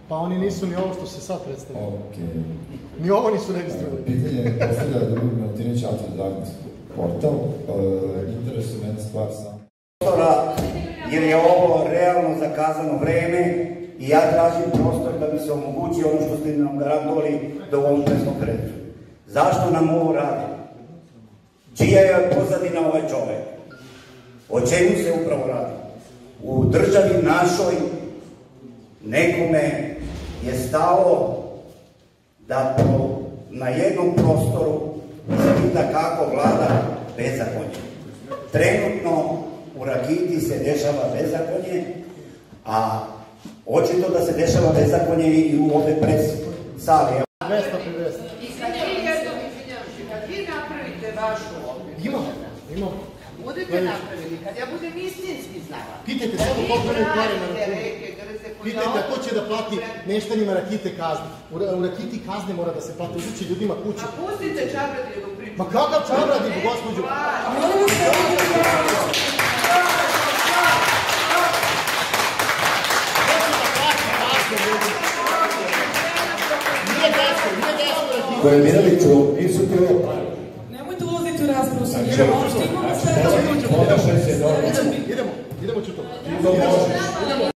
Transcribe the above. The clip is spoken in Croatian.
Pa oni nisu ni ovo što se sad predstavljaju. Okej. Ni ovo nisu registrovali. Pitanje postavlja Ljubomir Milutinović, Anti-Dragni portal. Interesuje mene stvar sam. Jer je ovo realno zakazano vreme i ja tražim prostor da bi se omogući ono što ste nam garantovali da u ovom preskonferenciju. Zašto nam ovo radi? Čija je pozadina ovaj čovek? O čemu se upravo radi? U državi našoj nekome je stalo da na jednom prostoru se vidi kako vlada bezakonje. Trenutno u Rakiti se dešava bezakonje, a očito da se dešava bezakonje i u ove pres sali. 250. Kad vi napravite vašu opet. Imamo. Budete napravili, kad ja budem istinski znala. Pitajte samo koliko je pare na računu. Pitajte ko će da plati meštanima Rakite kazne. U Rakiti kazne mora da se plati, uzući ljudima kuće. A pustite Čabradinu priču. Ma kakav Čabradinu, gospođo? Koje Miraliću, nisu ti ovo pare. Nemojte ulaziti u raspravu sa njima, ono što imamo sve to. Podašaj se dobro. Idemo, čuto. Idemo.